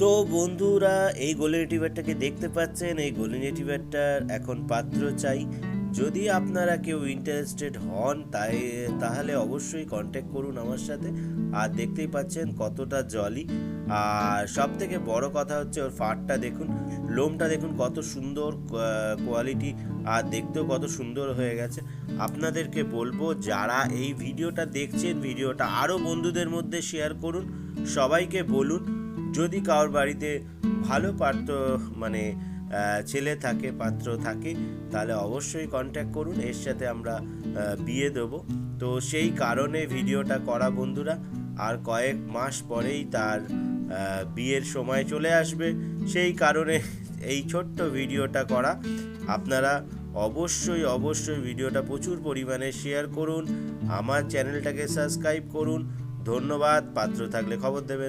তো বন্ধুরা, এই গোল্ডেন রিট্রিভারটাকে দেখতে পাচ্ছেন। এই গোল্ডেন রিট্রিভারটার এখন পাত্র চাই। যদি আপনারা কেউ ইন্টারেস্টেড হন তাহলে অবশ্যই কন্ট্যাক্ট করুন আমার সাথে। আর দেখতেই পাচ্ছেন কতটা জলি। আর সব থেকে বড় কথা হচ্ছে ওর ফারটা দেখুন, লোমটা দেখুন কত সুন্দর কোয়ালিটি, আর দেখতেও কত সুন্দর হয়ে গেছে। আপনাদেরকে বলবো, যারা এই ভিডিওটা দেখছেন, ভিডিওটা আরও বন্ধুদের মধ্যে শেয়ার করুন, সবাইকে বলুন যদি কারোর বাড়িতে ভালো পাত্র মানে ছেলে থাকে, পাত্র থাকে, তাহলে অবশ্যই কন্ট্যাক্ট করুন। এর সাথে আমরা বিয়ে দেবো। তো সেই কারণে ভিডিওটা করা বন্ধুরা। আর কয়েক মাস পরেই তার বিয়ের সময় চলে আসবে, সেই কারণে এই ছোট্ট ভিডিওটা করা। আপনারা অবশ্যই অবশ্যই ভিডিওটা প্রচুর পরিমাণে শেয়ার করুন, আমার চ্যানেলটাকে সাবস্ক্রাইব করুন। ধন্যবাদ। পাত্র থাকলে খবর দেবেন।